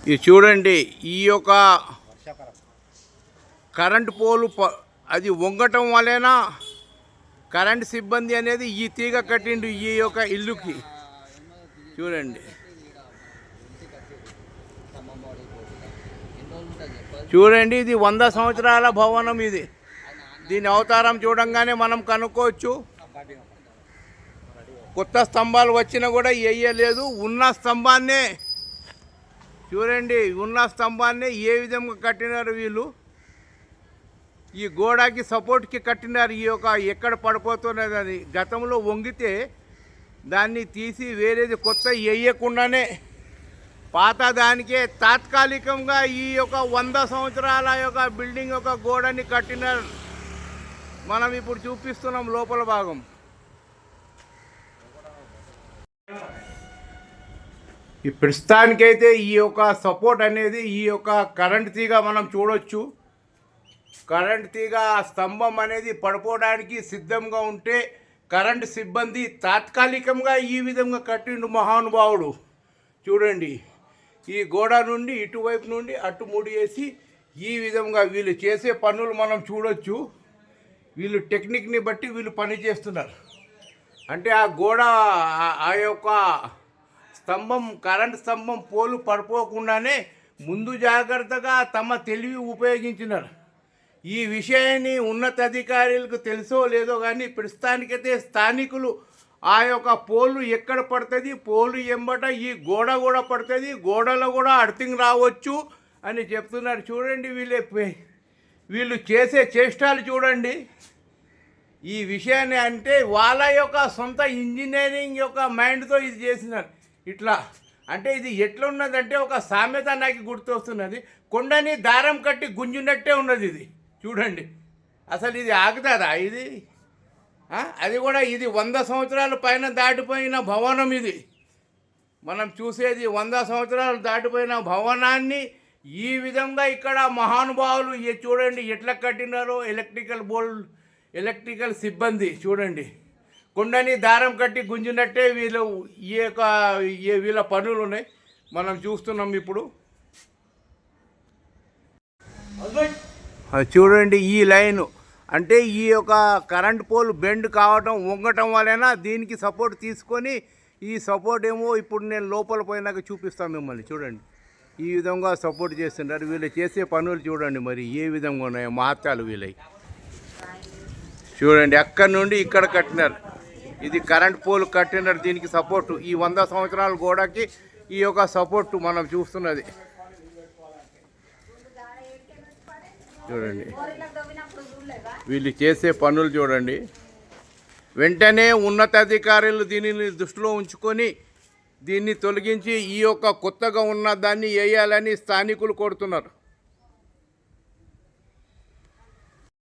ఇది చూడండి, ఈ యొక్క కరెంటు పోలు అది వంగటం వలన కరెంట్ సిబ్బంది అనేది ఈ తీగ కట్టిండు ఈ యొక్క ఇల్లుకి. చూడండి చూడండి, ఇది 100 సంవత్సరాల భవనం. ఇది దీని అవతారం చూడంగానే మనం కనుక్కోవచ్చు. కొత్త స్తంభాలు వచ్చినా కూడా వేయలేదు. ఉన్న స్తంభాన్నే చూడండి, ఉన్న స్తంభాన్నే ఏ విధంగా కట్టినారు వీళ్ళు. ఈ గోడకి సపోర్ట్కి కట్టినారు. ఈ యొక్క ఎక్కడ పడిపోతున్నదని గతంలో వంగితే దాన్ని తీసి వేరేది కొత్త వేయకుండానే పాత దానికే తాత్కాలికంగా ఈ యొక్క 100 సంవత్సరాల యొక్క బిల్డింగ్ యొక్క గోడని కట్టినారు. మనం ఇప్పుడు చూపిస్తున్నాం లోపల భాగం. ఈ ప్రస్తుతానికైతే ఈ యొక్క సపోర్ట్ అనేది ఈ యొక్క కరెంట్ తీగ మనం చూడొచ్చు. కరెంట్ తీగ స్తంభం అనేది పడిపోవడానికి సిద్ధంగా ఉంటే కరెంటు సిబ్బంది తాత్కాలికంగా ఈ విధంగా కట్టిండు మహానుభావుడు. చూడండి, ఈ గోడ నుండి ఇటువైపు నుండి అటు ముడి వేసి ఈ విధంగా వీళ్ళు చేసే పనులు మనం చూడొచ్చు. వీళ్ళు టెక్నిక్ని బట్టి వీళ్ళు పని చేస్తున్నారు. అంటే ఆ గోడ ఆ యొక్క స్తంభం కరెంట్ స్తంభం పోలు పడిపోకుండానే ముందు జాగ్రత్తగా తమ తెలివి ఉపయోగించినారు. ఈ విషయాన్ని ఉన్నతాధికారులకు తెలుసో లేదో కానీ ప్రస్తుతానికైతే స్థానికులు ఆ యొక్క పోలు ఎక్కడ పడుతుంది, పోలు ఎంబట ఈ గోడ కూడా పడుతుంది, గోడలో కూడా అర్థింగ్ రావచ్చు అని చెప్తున్నారు. చూడండి వీళ్ళు చేసే చేష్టాలు చూడండి. ఈ విషయాన్ని అంటే వాళ్ళ యొక్క సొంత ఇంజనీరింగ్ యొక్క మైండ్తో ఇది చేసినారు. ఇట్లా అంటే ఇది ఎట్లున్నదంటే ఒక సామెత నాకు గుర్తొస్తున్నది. కొండని దారం కట్టి గుంజినట్టే ఉన్నది ఇది. చూడండి, అసలు ఇది ఆగుతుందా ఇది? అది కూడా ఇది 100 సంవత్సరాల పైన దాటిపోయిన భవనం. ఇది మనం చూసేది 100 సంవత్సరాలు దాటిపోయిన భవనాన్ని ఈ విధంగా ఇక్కడ మహానుభావులు చూడండి ఎట్లా కట్టినారో. ఎలక్ట్రికల్ సిబ్బంది చూడండి, కొండని దారం కట్టి గుంజినట్టే వీళ్ళ పనులు ఉన్నాయి. మనం చూస్తున్నాం ఇప్పుడు. చూడండి, ఈ లైను అంటే ఈ యొక్క కరెంట్ పోల్ బెండ్ కావటం వంగటం వలన దీనికి సపోర్ట్ తీసుకొని ఈ సపోర్ట్ ఏమో ఇప్పుడు నేను లోపల పోయినాక చూపిస్తాను మిమ్మల్ని. చూడండి, ఈ విధంగా సపోర్ట్ చేస్తున్నారు. వీళ్ళు చేసే పనులు చూడండి మరి ఏ విధంగా ఉన్నాయో మహత్యాలు వీళ్ళవి. చూడండి, అక్కడి నుండి ఇక్కడ కట్టినారు. ఇది కరెంట్ పోల్ కట్టినారు. దీనికి సపోర్టు ఈ 100 సంవత్సరాల గోడకి ఈ యొక్క సపోర్టు మనం చూస్తున్నది. చూడండి, వీళ్ళు చేసే పనులు చూడండి. వెంటనే ఉన్నతాధికారులు దీనిని దృష్టిలో ఉంచుకొని దీన్ని తొలగించి ఈ యొక్క కొత్తగా ఉన్న దాన్ని వేయాలని స్థానికులు కోరుతున్నారు.